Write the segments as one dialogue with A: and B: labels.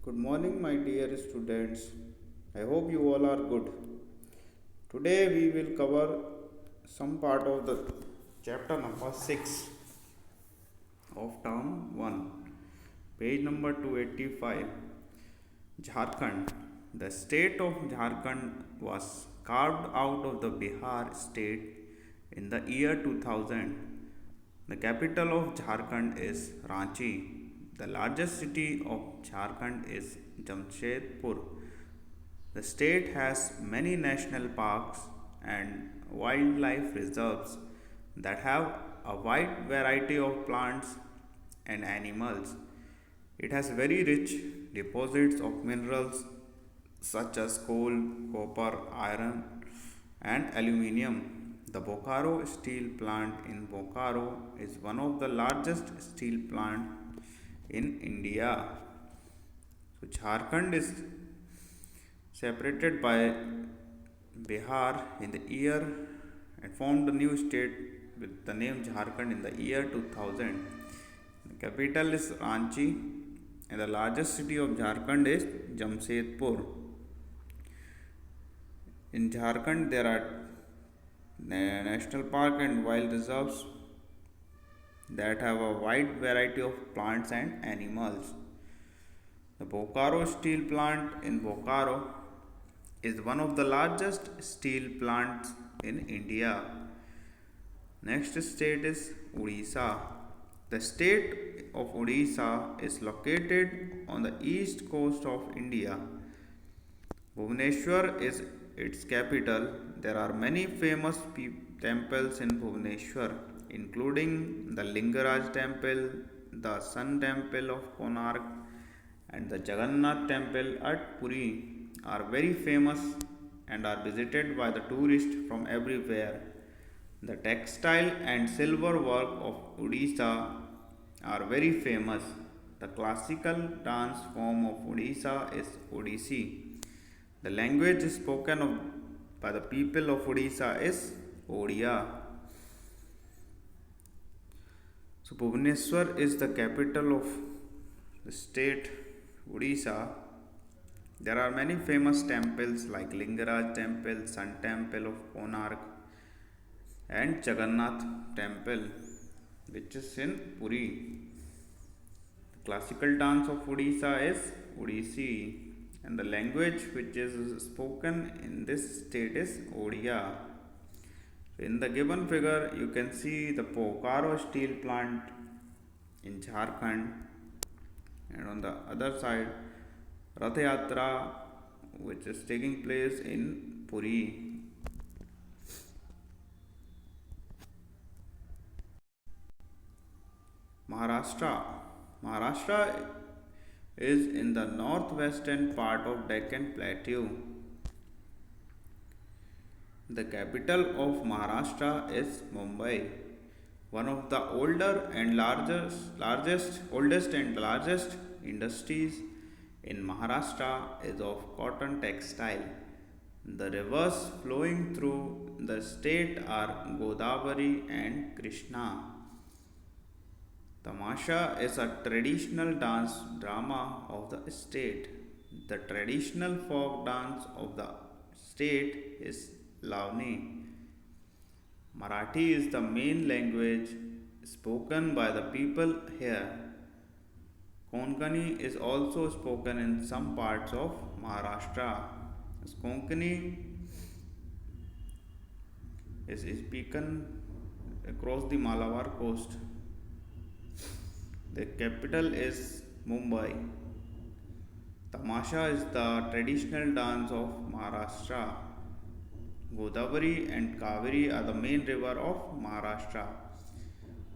A: Good morning, my dear students. I hope you all are good. Today we will cover some part of the chapter number 6 of term 1, page number 285. Jharkhand. The state of Jharkhand was carved out of the Bihar state in the year 2000. The capital of Jharkhand is Ranchi. The largest city of Jharkhand is Jamshedpur. The state has many national parks and wildlife reserves that have a wide variety of plants and animals. It has very rich deposits of minerals such as coal, copper, iron, and aluminium. The Bokaro steel plant in Bokaro is one of the largest steel plants in India. So Jharkhand is separated by Bihar in the year and formed a new state with the name Jharkhand in the year 2000. The capital is Ranchi and the largest city of Jharkhand is Jamshedpur. In Jharkhand, there are national park and wild reserves that have a wide variety of plants and animals. The Bokaro steel plant in Bokaro is one of the largest steel plants in India. Next state is Odisha. The state of Odisha is located on the east coast of India. Bhubaneswar is its capital. There are many famous temples in Bhubaneswar, including the Lingaraj temple, the Sun temple of Konark, and the Jagannath temple at Puri are very famous and are visited by the tourists from everywhere. The textile and silver work of Odisha are very famous. The classical dance form of Odisha is Odissi. The language spoken by the people of Odisha is Odia. So Bhubaneswar is the capital of the state Odisha. There are many famous temples like Lingaraj temple, Sun temple of Konark, and Jagannath temple, which is in Puri. The classical dance of Odisha is Odissi, and the language which is spoken in this state is Odia. In the given figure, you can see the Bokaro steel plant in Jharkhand, and on the other side, Rath Yatra, which is taking place in Puri. Maharashtra. Maharashtra is in the northwestern part of Deccan Plateau. The capital of Maharashtra is Mumbai. One of the oldest and largest industries in Maharashtra is of cotton textile. The rivers flowing through the state are Godavari and Krishna. Tamasha is a traditional dance drama of the state. The traditional folk dance of the state is Lavani. Marathi is the main language spoken by the people here. Konkani is also spoken in some parts of Maharashtra. Konkani is spoken across the Malabar coast. The capital is Mumbai. Tamasha is the traditional dance of Maharashtra. Godavari and Kaveri are the main river of Maharashtra.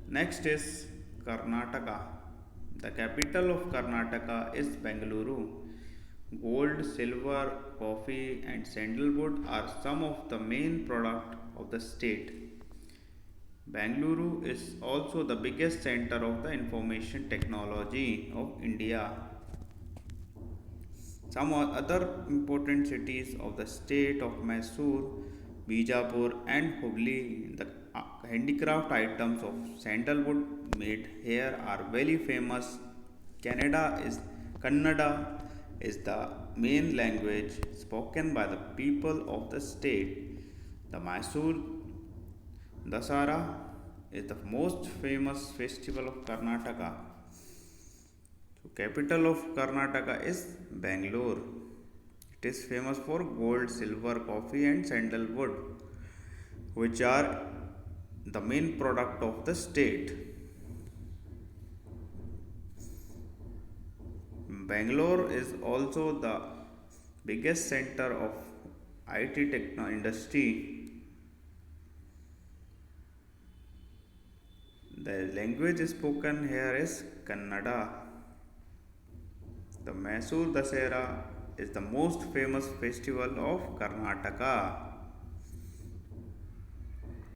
A: Next is Karnataka. The capital of Karnataka is Bengaluru. Gold, silver, coffee, and sandalwood are some of the main products of the state. Bengaluru is also the biggest center of the information technology of India. Some other important cities of the state of Mysore, Bijapur, and Hubli, the handicraft items of sandalwood made here are very famous. Kannada is the main language spoken by the people of the state. The Mysore Dasara is the most famous festival of Karnataka. So, capital of Karnataka is Bangalore. It is famous for gold, silver, coffee, and sandalwood, which are the main product of the state. Bangalore is also the biggest center of IT techno industry. The language spoken here is Kannada. The Mysore Dasera is the most famous festival of Karnataka.